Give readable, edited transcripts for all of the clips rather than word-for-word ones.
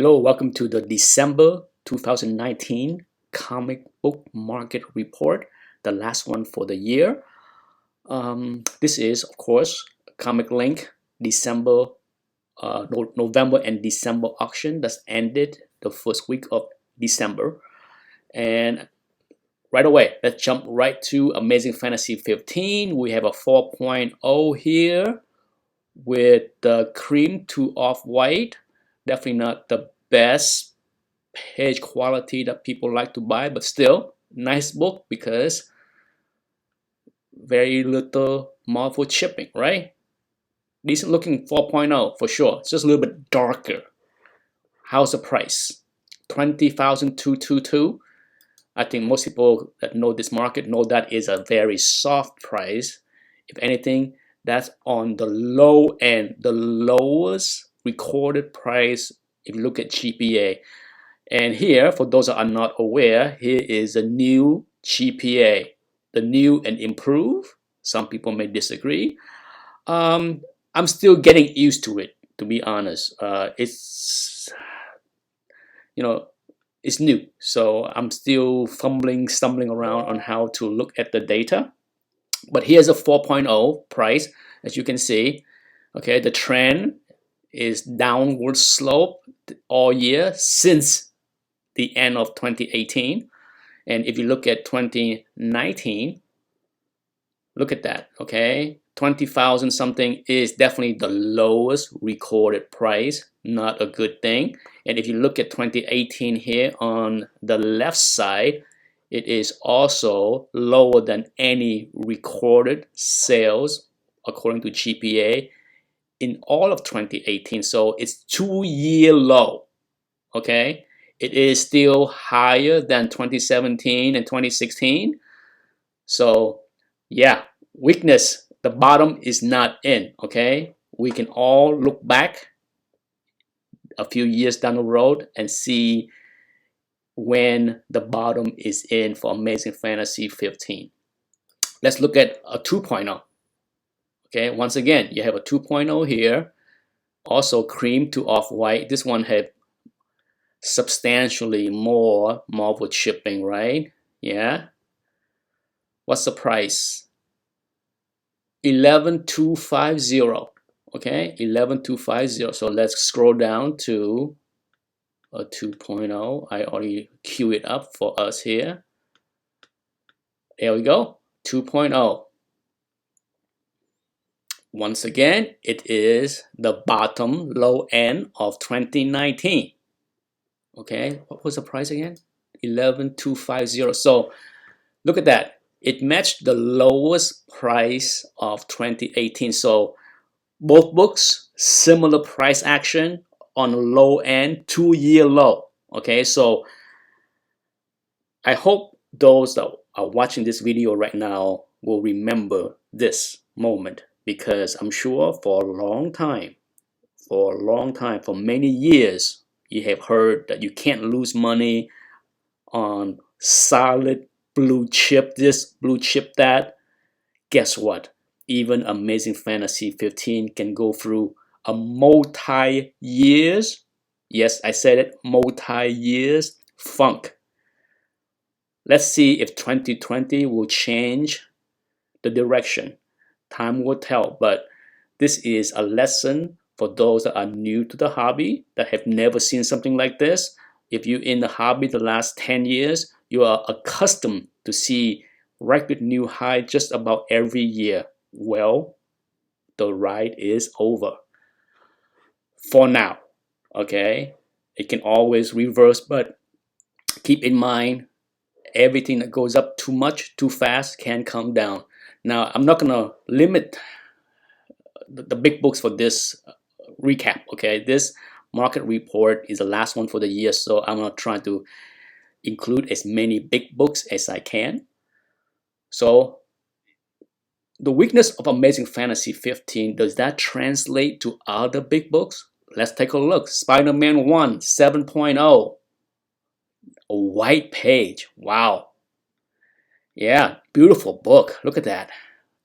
Hello, welcome to the December 2019 comic book market report, the last one for the year. This is, of course, Comic Link December, November and December auction that's ended the first week of December. And right away, let's jump right to Amazing Fantasy 15. We have a 4.0 here with the cream to off-white. Definitely not the best page quality that people like to buy, but still nice book because very little Marvel shipping, right? Decent looking 4.0 for sure. It's just a little bit darker. How's the price? 20,222. I think most people that know this market know that is a very soft price. If anything, that's on the low end, the lowest recorded price if you look at GPA. And here, for those that are not aware, here is a new GPA, the new and improved. Some people may disagree. I'm still getting used to it, to be honest. It's new, so I'm still stumbling around on how to look at the data. But here's a 4.0 price, as you can see. Okay, the trend is downward slope all year since the end of 2018. And if you look at 2019, look at that, okay? 20,000 something is definitely the lowest recorded price, not a good thing. And if you look at 2018 here on the left side, it is also lower than any recorded sales according to GPA in all of 2018. So it's 2-year low, okay? It is still higher than 2017 and 2016. So yeah, weakness, the bottom is not in, okay? We can all look back a few years down the road and see when the bottom is in for Amazing Fantasy 15. Let's look at a 2.0. Okay, once again, you have a 2.0 here. Also cream to off-white. This one had substantially more Marvel shipping, right? Yeah. What's the price? 11,250. Okay, 11,250. So let's scroll down to a 2.0. I already queue it up for us here. There we go, 2.0. Once again, it is the bottom low end of 2019. Okay, what was the price again? 11,250. So look at that. It matched the lowest price of 2018. So both books, similar price action on low end, 2-year low. Okay, so I hope those that are watching this video right now will remember this moment, because I'm sure for many years, you have heard that you can't lose money on solid blue chip this, blue chip that. Guess what? Even Amazing Fantasy 15 can go through a multi-years, yes, I said it, multi-years funk. Let's see if 2020 will change the direction. Time will tell, but this is a lesson for those that are new to the hobby, that have never seen something like this. If you're in the hobby the last 10 years, you are accustomed to see record new high just about every year. Well, the ride is over. For now, okay? It can always reverse, but keep in mind, everything that goes up too much, too fast, can come down. Now, I'm not gonna limit the big books for this recap, okay? This market report is the last one for the year, so I'm gonna try to include as many big books as I can. So the weakness of Amazing Fantasy 15, does that translate to other big books? Let's take a look. Spider-Man 1, 7.0. A white page. Wow. Yeah, beautiful book. Look at that.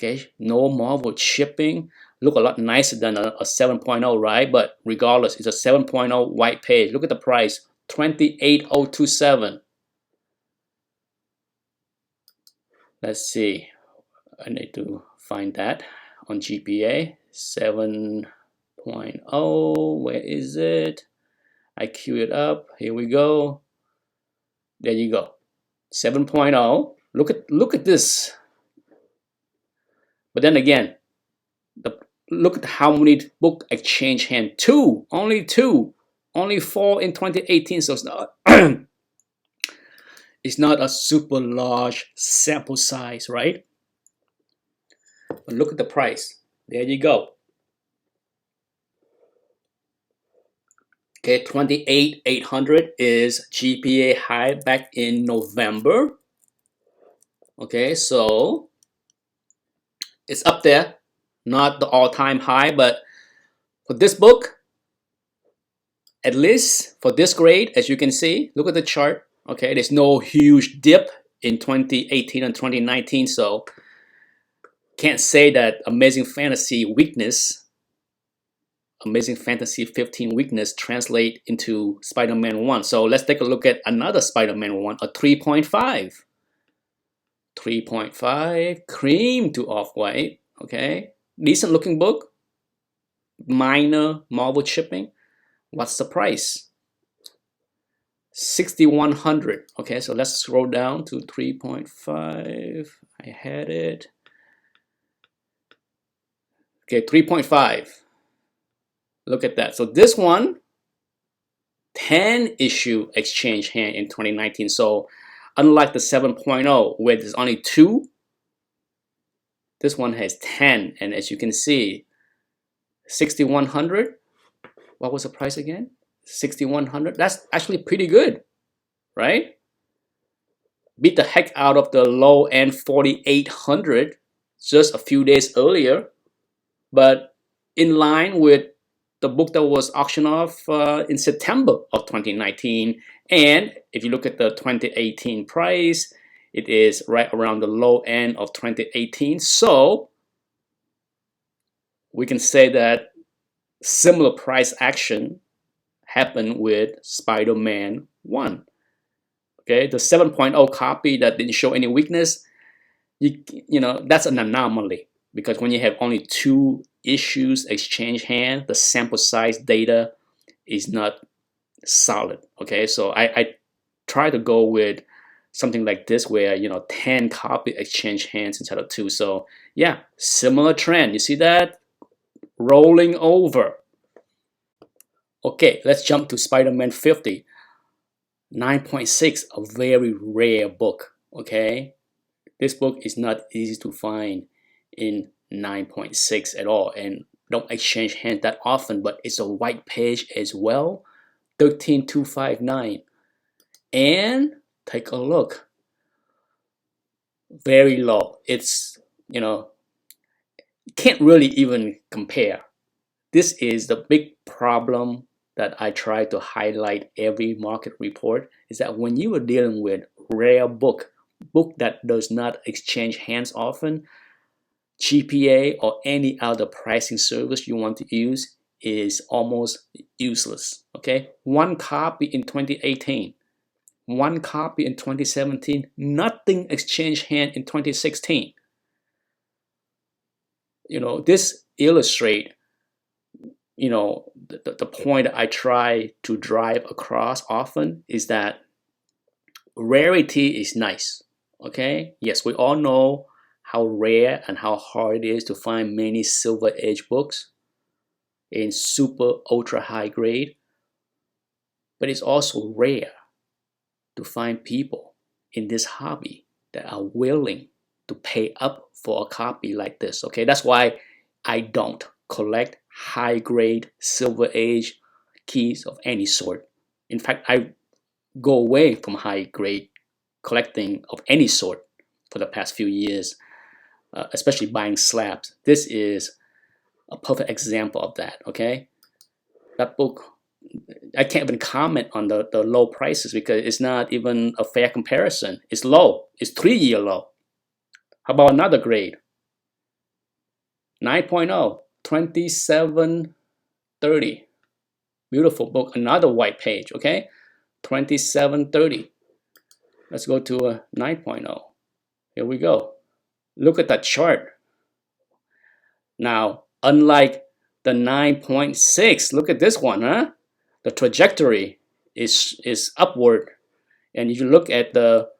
Okay, no Marvel shipping. Look a lot nicer than a 7.0, right? But regardless, it's a 7.0 white page. Look at the price, 28,027. Let's see. I need to find that on GPA 7.0. Where is it? I queue it up. Here we go. There you go. 7.0. Look at this. But then again, look at how many book exchange hand. Only two. Only 4 in 2018. So it's not a super large sample size, right? But look at the price. There you go. Okay, 28,800 is GPA high back in November. Okay, so it's up there, not the all-time high, but for this book, at least for this grade, as you can see, look at the chart. Okay, there's no huge dip in 2018 and 2019, so can't say that Amazing Fantasy weakness, Amazing Fantasy 15 weakness translate into Spider-Man 1. So let's take a look at another Spider-Man 1, a 3.5. 3.5, cream to off-white, okay? Decent looking book, minor Marvel shipping. What's the price? 6,100. Okay, so let's scroll down to 3.5. I had it. Okay, 3.5. Look at that. So this one, 10 issue exchange hand in 2019. So unlike the 7.0 where there's only 2, this one has 10. And as you can see, 6,100. What was the price again? 6,100. That's actually pretty good, right? Beat the heck out of the low end 4,800 just a few days earlier, but in line with the book that was auctioned off in September of 2019. And if you look at the 2018 price, it is right around the low end of 2018. So we can say that similar price action happened with Spider-Man 1. Okay, the 7.0 copy that didn't show any weakness, you know, that's an anomaly, because when you have only 2 issues exchange hand, the sample size data is not solid. Okay, so I try to go with something like this where, you know, 10 copy exchange hands instead of 2. So yeah, similar trend. You see that? Rolling over. Okay, let's jump to Spider-Man 50. 9.6, a very rare book. Okay, this book is not easy to find in 9.6 at all, and don't exchange hands that often, but it's a white page as well. 13,259. And take a look, very low. It's, you know, can't really even compare. This is the big problem that I try to highlight every market report, is that when you are dealing with rare book that does not exchange hands often, GPA or any other pricing service you want to use is almost useless. Okay, 1 copy in 2018, 1 copy in 2017, nothing exchange hand in 2016. You know, this illustrates, you know, the point I try to drive across often is that rarity is nice. Okay, yes, we all know how rare and how hard it is to find many Silver Age books in super ultra high grade, but it's also rare to find people in this hobby that are willing to pay up for a copy like this. Okay, that's why I don't collect high grade Silver Age keys of any sort. In fact, I go away from high grade collecting of any sort for the past few years, especially buying slabs. This is a perfect example of that. Okay, that book, I can't even comment on the low prices because it's not even a fair comparison. It's low. It's 3-year low. How about another grade? 9.0, 2730. Beautiful book. Another white page, okay? 2730. Let's go to a 9.0. Here we go. Look at that chart. Now, unlike the 9.6, look at this one, huh? The trajectory is upward. And if you look at the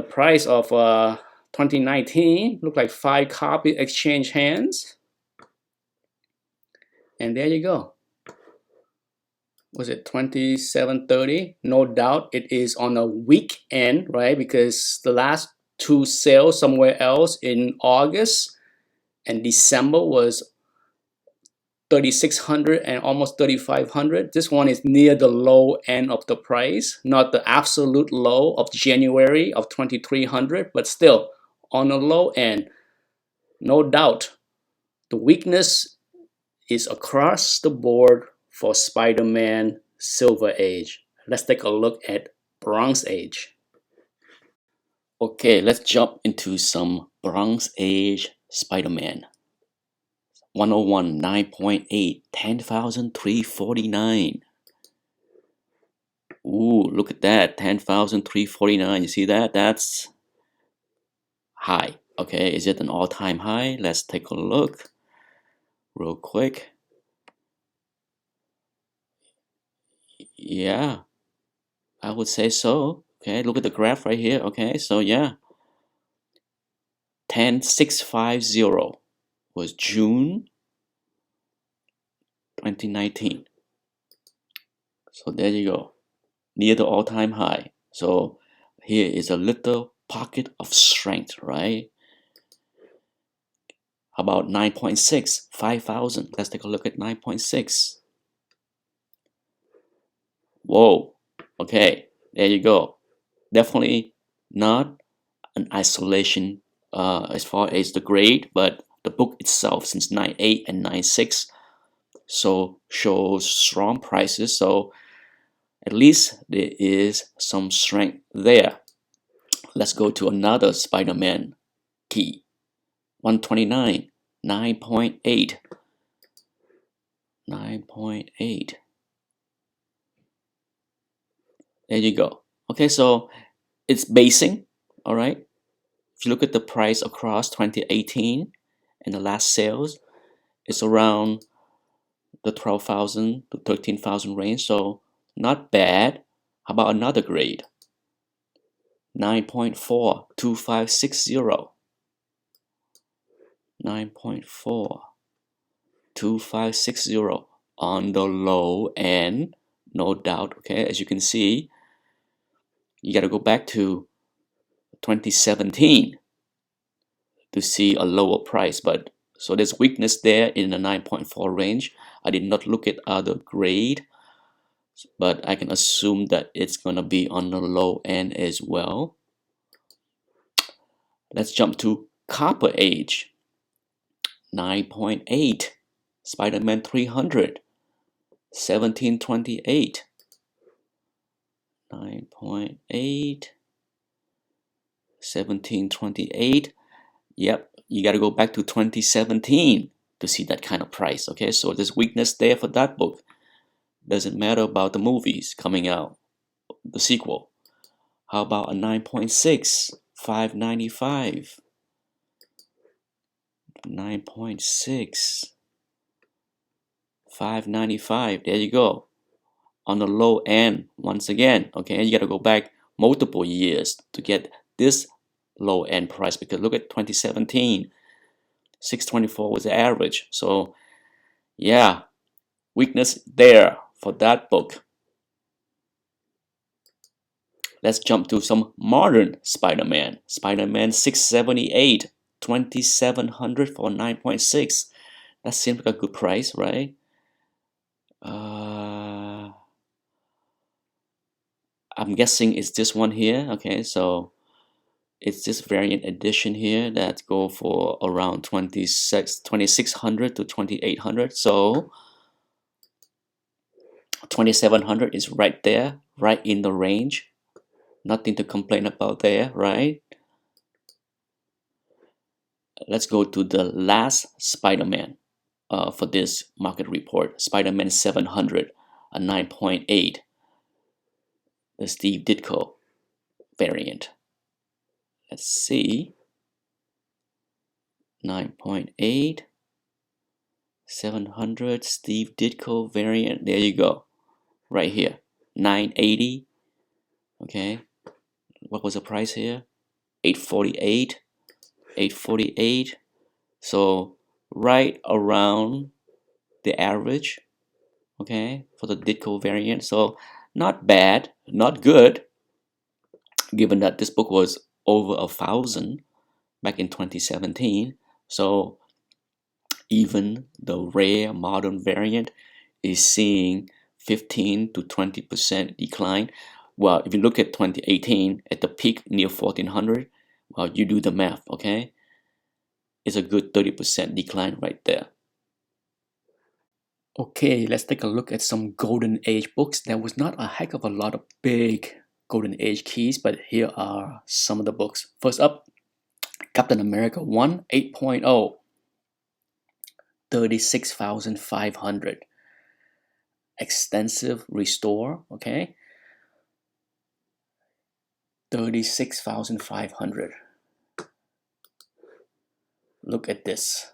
price of 2019, look like 5 copy exchange hands. And there you go. Was it 2730? No doubt it is on a weekend, right? Because the last 2 sales somewhere else in August and December was 3600 and almost 3500. This one is near the low end of the price, not the absolute low of January of 2300, but still on the low end. No doubt the weakness is across the board for Spider-Man Silver Age. Let's take a look at Bronze Age. Okay, let's jump into some Bronze Age Spider-Man. 101, 9.8, 10,349. Ooh, look at that, 10,349. You see that? That's high. Okay, is it an all-time high? Let's take a look real quick. Yeah, I would say so. Okay, look at the graph right here. Okay, so yeah, 10,650 was June 2019. So there you go, near the all-time high. So here is a little pocket of strength, right? How about 9.6, 5,000? Let's take a look at 9.6. Whoa, okay, there you go. Definitely not an isolation as far as the grade, but the book itself since 9.8 and 9.6 so shows strong prices, so at least there is some strength there. Let's go to another Spider-Man key. 129, 9.8. 9.8. There you go. Okay, so it's basing, all right? If you look at the price across 2018 and the last sales, it's around the 12,000 to 13,000 range, so not bad. How about another grade? 9.4, 2560. 9.4, 2560 on the low end, no doubt. Okay, as you can see, you got to go back to 2017 to see a lower price, but so there's weakness there in the 9.4 range. I did not look at other grade, but I can assume that it's gonna be on the low end as well. Let's jump to Copper Age. 9.8. Spider-Man 300. 1728. 9.8. 1728. Yep, you got to go back to 2017 to see that kind of price. Okay, so there's weakness there for that book. Doesn't matter about the movies coming out, the sequel. How about a 9.6, 595? 9.6, 595. There you go. On the low end, once again. Okay, you got to go back multiple years to get this low end price, because look at 2017, 624 was the average. So yeah, weakness there for that book. Let's jump to some modern Spider-Man. Spider-Man 678, 2700 for 9.6. That seems like a good price, right? I'm guessing it's this one here. Okay, so it's this variant edition here that go for around 2600 to 2800. So 2700 is right there, right in the range. Nothing to complain about there, right? let's go to the last Spider-Man for this market report. Spider-Man 700, a 9.8, the Steve Ditko variant. Let's see, 9.8, 700 Steve Ditko variant. There you go, right here, 980. Okay, what was the price here? 848, 848. So right around the average, okay, for the Ditko variant. So not bad, not good, given that this book was over 1,000 back in 2017. So even the rare modern variant is seeing 15 to 20% decline. Well, if you look at 2018 at the peak near 1400, well, you do the math, okay? It's a good 30% decline right there. Okay, let's take a look at some Golden Age books. There was not a heck of a lot of big Golden Age keys, but here are some of the books. First up, Captain America 1 8.0, 36,500. Extensive Restore, okay, 36,500. Look at this.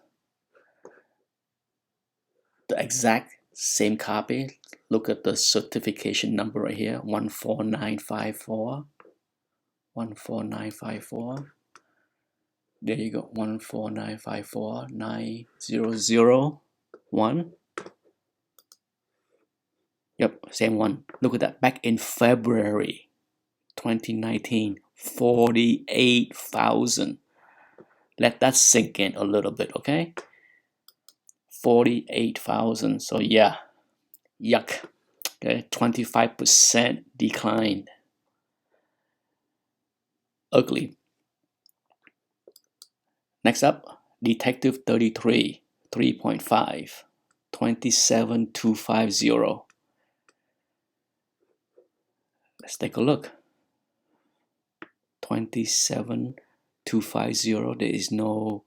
The exact same copy. Look at the certification number right here, 14954. 14954. There you go, 14954 9001. Yep, same one. Look at that, back in February 2019, 48,000. Let that sink in a little bit, okay? 48,000. So yeah, yuck. Okay, 25% decline. Ugly. Next up, Detective 33, 3.5, 27,250. Let's take a look. 27,250. There is no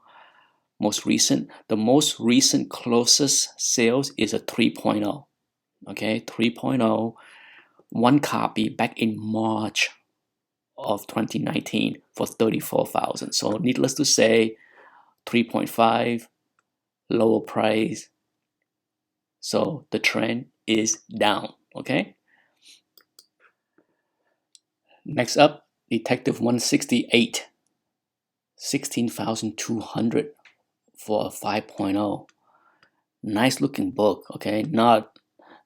most recent. The most recent closest sales is a 3.0. Okay, 3.0. One copy back in March of 2019 for 34,000. So needless to say, 3.5, lower price. So the trend is down. Okay. Next up, Detective 168, 16,200 for a 5.0. Nice looking book. Okay, not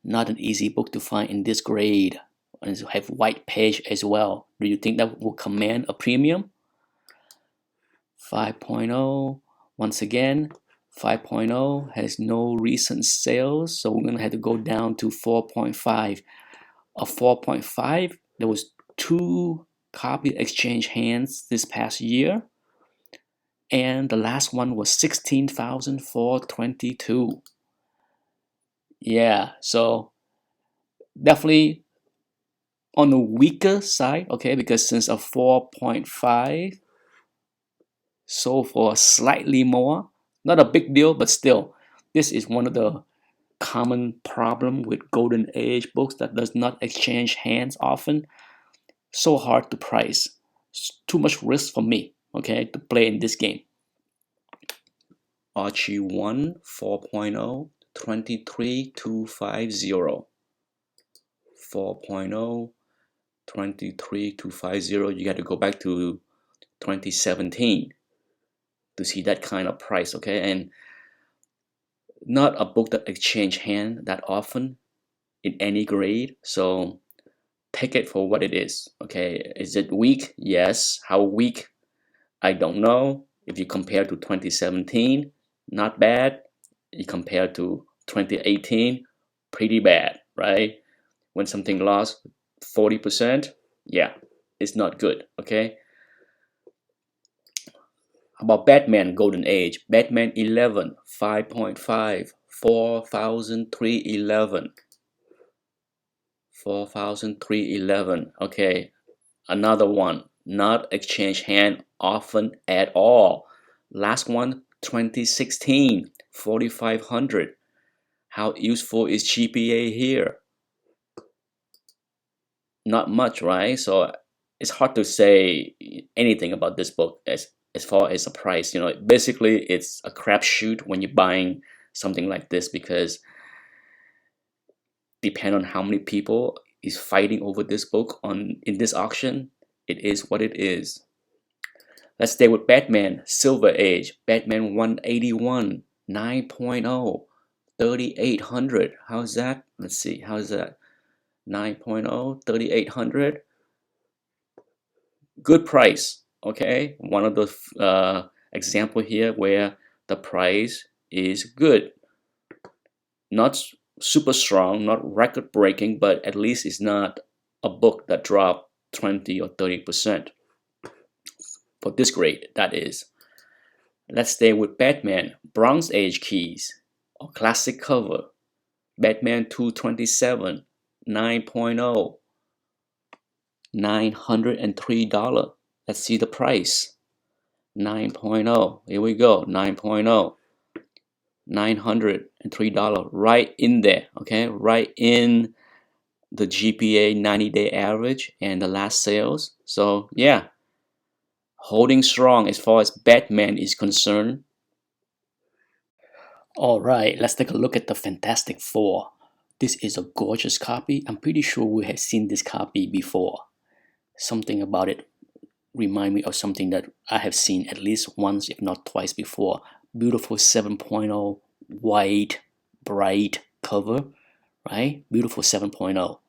an easy book to find in this grade. And have white page as well. Do you think that will command a premium? 5.0, once again, 5.0 has no recent sales, so we're gonna have to go down to 4.5. A 4.5, there was 2 copy exchange hands this past year, and the last one was 16,422. Yeah, so definitely on the weaker side, okay, because since a 4.5 sold for slightly more, not a big deal, but still, this is one of the common problem with Golden Age books that does not exchange hands often. So hard to price. It's too much risk for me, okay, to play in this game. Archie 1 4.0, 23,250. 4.0, 23,250. You got to go back to 2017 to see that kind of price, okay? And not a book that exchange hand that often in any grade. So take it for what it is, okay? Is it weak? Yes. How weak? I don't know. If you compare to 2017, not bad. You compare to 2018, pretty bad, right? When something lost 40%, yeah, it's not good, okay? How about Batman Golden Age? Batman 11, 5.5, 4,311. 4,311. Okay, another one. Not exchange hand often at all. Last one, 2016, 4,500. How useful is GPA here? Not much, right? So it's hard to say anything about this book as far as the price. You know, basically it's a crapshoot when you're buying something like this, because depend on how many people is fighting over this book in this auction, it is what it is. Let's stay with Batman Silver Age. Batman 181 9.0 3,800. How's that? Let's see. How's that? 9.0 3,800. Good price. Okay, one of the example here where the price is good. Not super strong, not record breaking, but at least it's not a book that dropped 20 or 30%. For this grade, that is. Let's stay with Batman Bronze Age keys or classic cover. Batman 227 9.0 $903. Let's see the price. 9.0. Here we go. 9.0. $903. Right in there. Okay, right in the GPA 90-day average and the last sales. So yeah, holding strong as far as Batman is concerned. All right, let's take a look at the Fantastic Four. This is a gorgeous copy. I'm pretty sure we have seen this copy before. Something about it remind me of something that I have seen at least once, if not twice before. Beautiful 7.0 white, bright cover, right? Beautiful 7.0.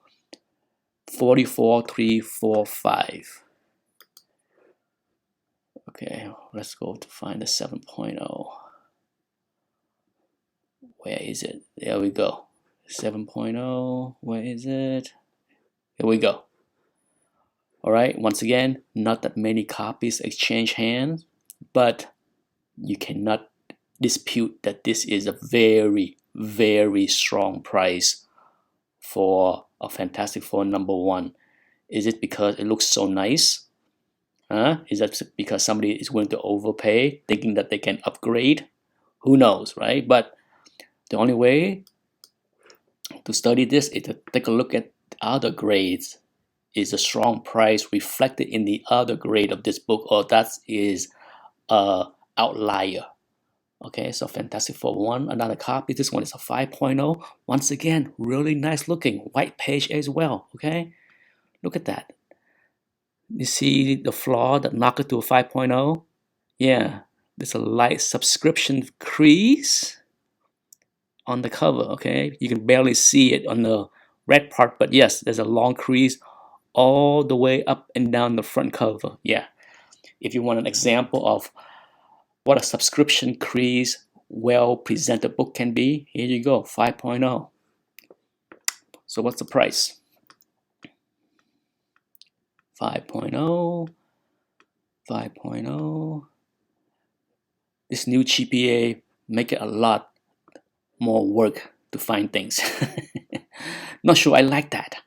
44345. Okay, let's go to find the 7.0. Where is it? There we go. 7.0. Where is it? Here we go. All right, once again, not that many copies exchange hands, but you cannot dispute that this is a very, very strong price for a Fantastic Four #1. Is it because it looks so nice? Is that because somebody is willing to overpay, thinking that they can upgrade? Who knows, right? But the only way to study this is to take a look at other grades. Is a strong price reflected in the other grade of this book, or that is a outlier? Okay, so Fantastic Four 1, another copy. This one is a 5.0. Once again, really nice looking. White page as well, okay? Look at that. You see the flaw that knocked it to a 5.0? Yeah, there's a light subscription crease on the cover, okay? You can barely see it on the red part, but yes, there's a long crease all the way up and down the front cover. Yeah, if you want an example of what a subscription crease well presented book can be, here you go, 5.0. So what's the price? 5.0, 5.0. This new GPA make it a lot more work to find things. Not sure I like that.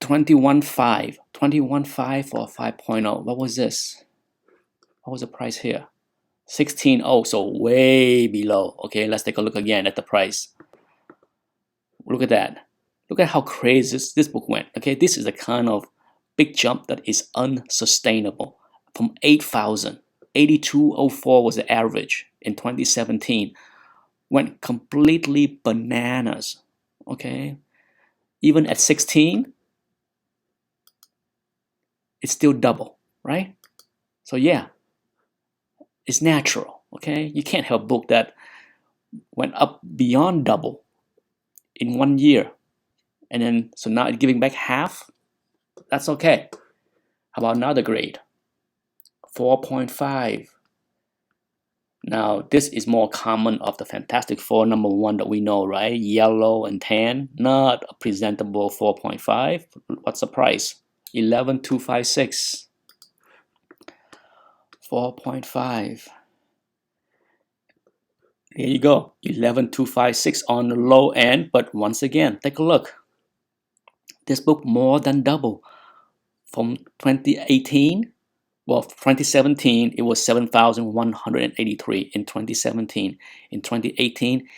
21.5, 21.5 for 5.0. What was this? What was the price here? 16.0, so way below. Okay, let's take a look again at the price. Look at that. Look at how crazy this book went. Okay, this is a kind of big jump that is unsustainable. From 8,000, 8204 was the average in 2017. Went completely bananas. Okay, even at 16, it's still double, right? So yeah, it's natural. Okay, you can't have a book that went up beyond double in 1 year, and then so now it's giving back half. That's okay. How about another grade? 4.5. Now this is more common of the Fantastic Four #1 that we know, right? Yellow and tan, not a presentable 4.5. What's the price? 11,256. 4.5. Here you go, 11,256 on the low end, but once again, take a look. This book more than double from 2018 Well, 2017, it was 7,183 in 2017. In 2018,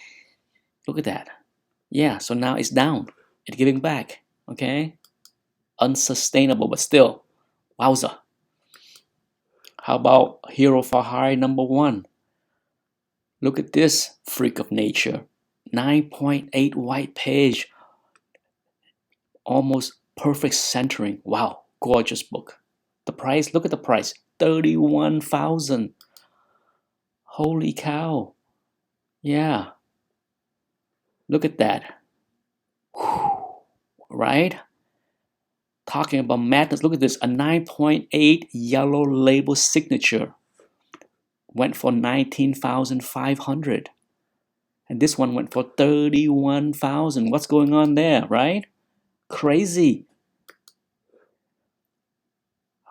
look at that. Yeah, so now it's down. It's giving back, okay? Unsustainable, but still, wowza. How about Hero for Hire #1? Look at this freak of nature. 9.8 white page, almost perfect centering. Wow, gorgeous book. The price, look at the price, 31,000. Holy cow. Yeah, look at that. Whew. Right? Talking about madness, look at this. A 9.8 yellow label signature went for 19,500. And this one went for 31,000. What's going on there, right? Crazy.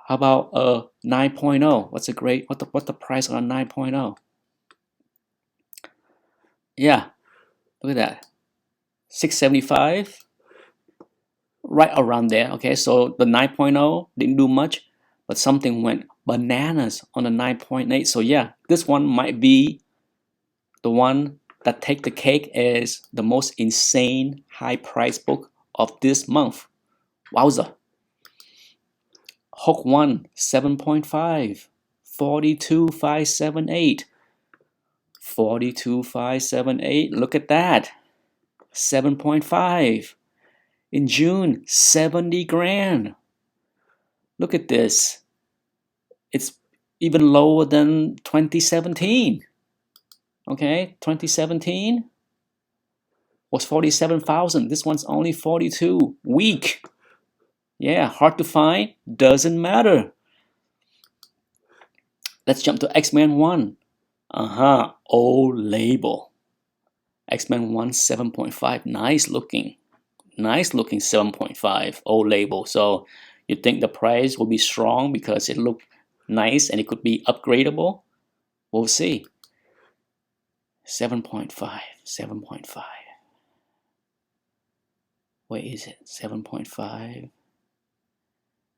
How about a 9.0? What's the price on a 9.0? Yeah, look at that. 675, right around there. Okay, so the 9.0 didn't do much, but something went bananas on the 9.8. So yeah, this one might be the one that take the cake as the most insane high price book of this month. Wowza. Hook 1, 7.5, 42,578. 42,578, look at that. 7.5. In June, 70 grand. Look at this. It's even lower than 2017. Okay, 2017 was 47,000. This one's only 42. Weak. Yeah, hard to find. Doesn't matter. Let's jump to XMen 1. Old label. XMen 1, 7.5. Nice looking. Nice looking 7.5. Old label. So you think the price will be strong because it looked nice and it could be upgradable? We'll see. 7.5. 7.5. Where is it? 7.5.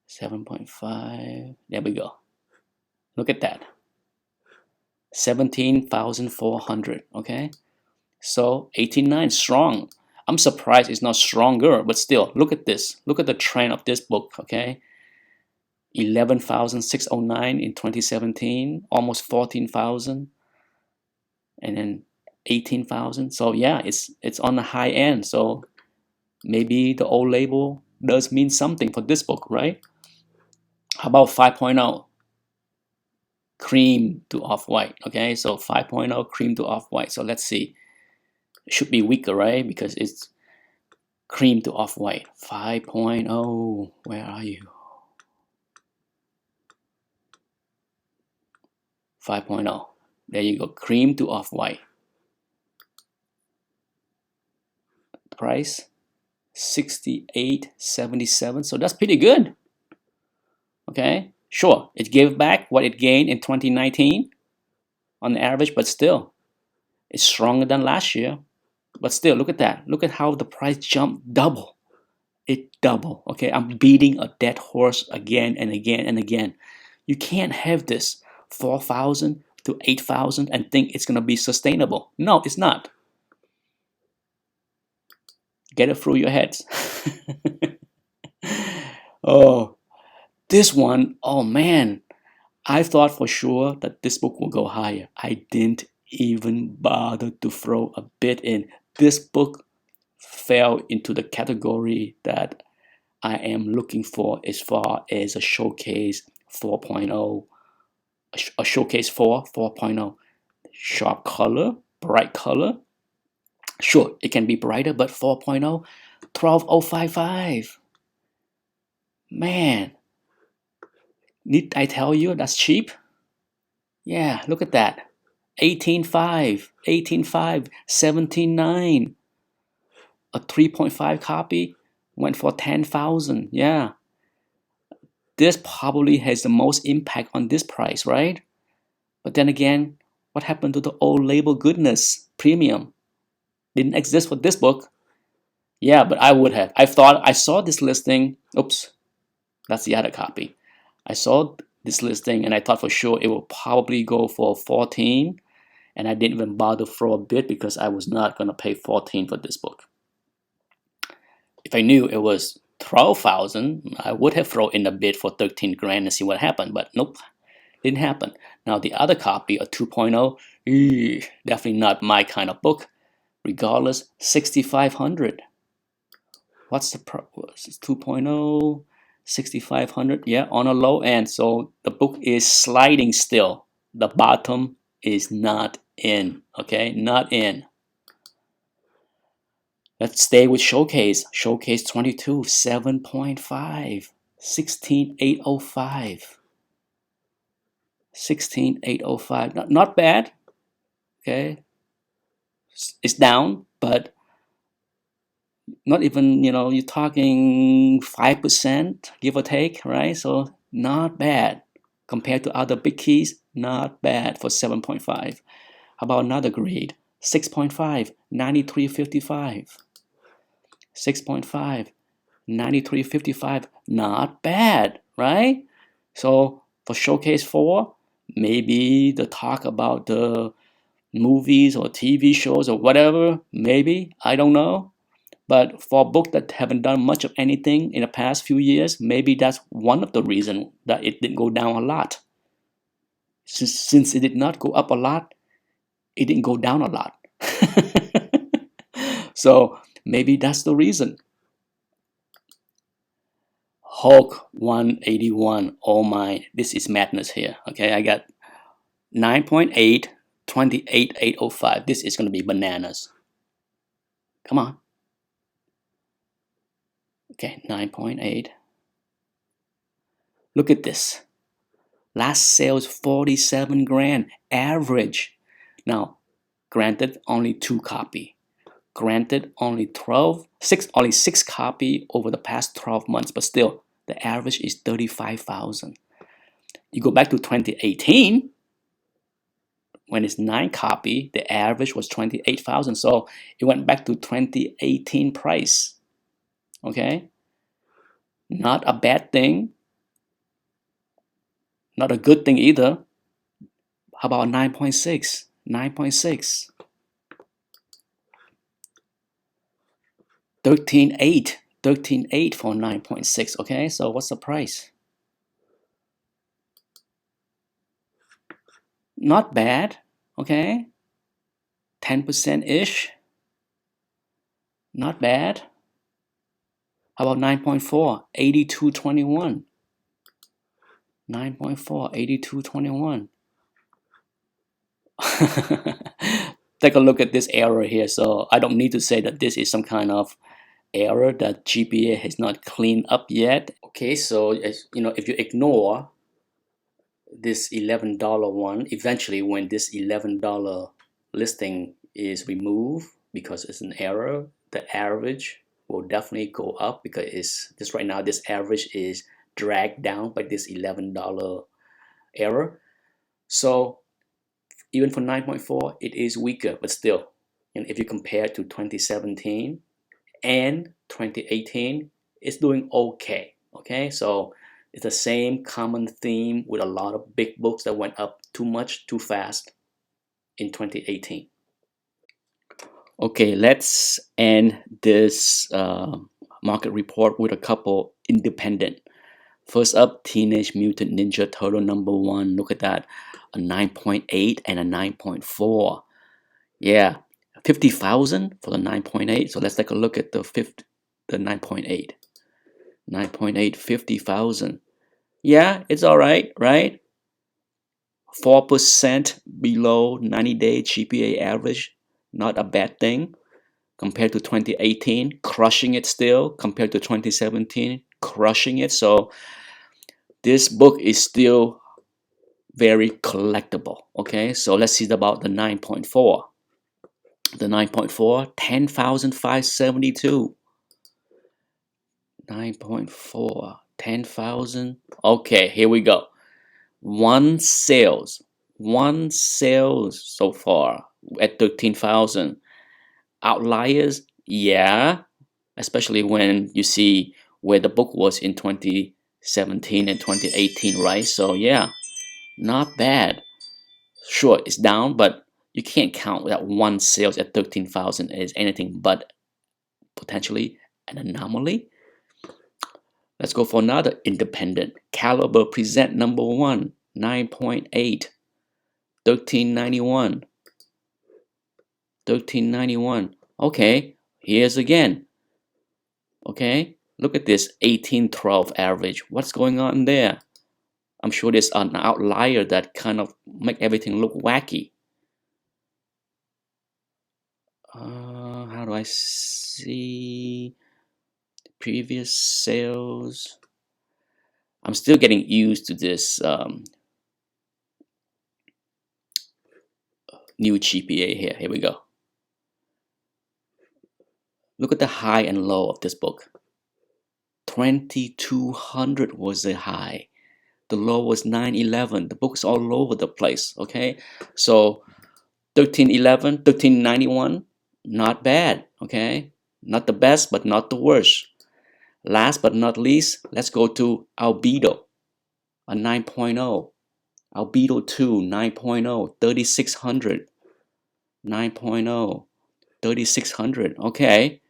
7.5. There we go. Look at that. 17,400. Okay. So 18.9 strong. I'm surprised it's not stronger, but still, look at this. Look at the trend of this book. Okay. 11,609 in 2017, almost 14,000, and then 18,000. So yeah, it's on the high end. So maybe the old label does mean something for this book, right? How about 5.0? Cream to off-white. Okay, so 5.0 cream to off-white. So let's see. It should be weaker, right? Because it's cream to off-white. 5.0. Where are you? 5.0. There you go. Cream to off-white. Price 68.77. So that's pretty good. Okay, sure, it gave back what it gained in 2019 on the average, but still, it's stronger than last year. But still, look at that. Look at how the price jumped double. It doubled. Okay, I'm beating a dead horse again and again and again. You can't have this 4,000 to 8,000 and think it's gonna be sustainable. No, it's not. Get it through your heads. Oh, this one, oh man, I thought for sure that this book will go higher. I didn't even bother to throw a bit in. This book fell into the category that I am looking for as far as a showcase 4.0, a showcase 4.0. Sharp color, bright color. Sure, it can be brighter, but 4.0, 12,055. Man, need I tell you that's cheap? Yeah, look at that. 18.5, 18.5, 17.9. A 3.5 copy went for 10,000. Yeah. This probably has the most impact on this price, right? But then again, what happened to the old label goodness premium? Didn't exist for this book. Yeah, but I would have. I thought I saw this listing. Oops, that's the other copy. I saw this listing, and I thought for sure it will probably go for 14, and I didn't even bother throw a bid because I was not going to pay 14 for this book. If I knew it was 12,000, I would have thrown in a bid for 13 grand and see what happened, but nope, didn't happen. Now the other copy, a 2.0, definitely not my kind of book. Regardless, 6,500. What's the 2.0, 6,500? Yeah, on a low end. So the book is sliding still. The bottom is not in. Okay, not in. Let's stay with Showcase. Showcase 22, 7.5. 16,805. 16,805. Not bad. Okay. It's down, but not even, you're talking 5%, give or take, right? So not bad. Compared to other big keys, not bad for 7.5. How about another grade? 6.5, 93.55. 6.5, 93.55. Not bad, right? So for Showcase 4, maybe the talk about the movies or TV shows or whatever, maybe, I don't know. But for books that haven't done much of anything in the past few years, maybe that's one of the reasons that it didn't go down a lot. Since it did not go up a lot, it didn't go down a lot. So maybe that's the reason. Hulk 181. Oh my, this is madness here. Okay, I got 9.8, 28,805. This is going to be bananas. Come on. Okay, 9.8. Look at this. Last sales 47 grand average. Now, granted, only 2 copy. Granted, only 6 copy over the past 12 months, but still, the average is 35,000. You go back to 2018, when it's 9 copy, the average was 28,000. So it went back to 2018 price. Okay? Not a bad thing. Not a good thing either. How about 9.6? 9.6. 13.8. 13.8 for 9.6. Okay, so what's the price? Not bad. Okay. 10%-ish. Not bad. How about 9.4? 82.21. 9.4, 82.21. Take a look at this error here. So I don't need to say that this is some kind of error that GPA has not cleaned up yet. Okay, so if you ignore this $11 one, eventually when this $11 listing is removed because it's an error, the average will definitely go up because it's just right now this average is dragged down by this $11 error. So even for 9.4, it is weaker, but still, and if you compare to 2017 and 2018, it's doing okay. Okay, so it's the same common theme with a lot of big books that went up too much, too fast in 2018. Okay, let's end this market report with a couple independent. First up, Teenage Mutant Ninja Turtle #1. Look at that, a 9.8 and a 9.4. Yeah, 50,000 for the 9.8. So let's take a look at the 9.8. 9.8, 50,000. Yeah, it's all right, right? 4% below 90-day GPA average. Not a bad thing. Compared to 2018, crushing it still. Compared to 2017, crushing it. So this book is still very collectible. Okay, so let's see about the 9.4. The 9.4, 10,572. 9.4, 10,000. Okay, here we go. One sales so far at 13,000. Outliers, yeah, especially when you see where the book was in 2017 2017 and 2018, right? So yeah, not bad. Sure, it's down, but you can't count that one sales at 13,000 as anything but potentially an anomaly. Let's go for another independent. Caliber present number one, 9.8, 1391, 1391. Okay, here's again. Okay, look at this 1812 average. What's going on there? I'm sure there's an outlier that kind of make everything look wacky. How do I see previous sales? I'm still getting used to this new GPA here. Here we go. Look at the high and low of this book. 2200 was the high. The low was 911. The book's all over the place. Okay, so 1311, 1391, not bad. Okay, not the best, but not the worst. Last but not least, let's go to albedo, a 9.0. Albedo 2, 9.0, 3600, 9.0, 3600. Okay,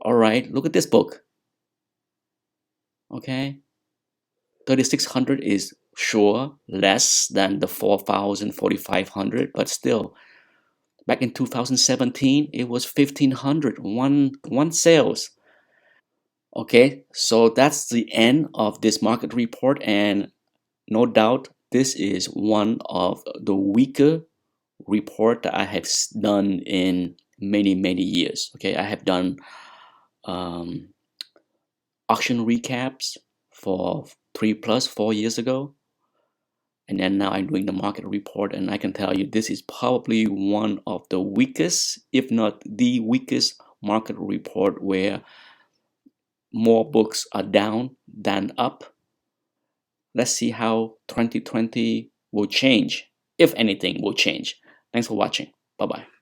all right, look at this book. Okay, 3600 is sure less than the 4000, 4500, but still, back in 2017, it was 1500, one sales. Okay, so that's the end of this market report, and no doubt this is one of the weaker report that I have done in many years. Okay, I have done auction recaps for 4 years ago, and then now I'm doing the market report, and I can tell you this is probably one of the weakest, if not the weakest market report, where more books are down than up. Let's see how 2020 will change, if anything will change. Thanks for watching. Bye bye.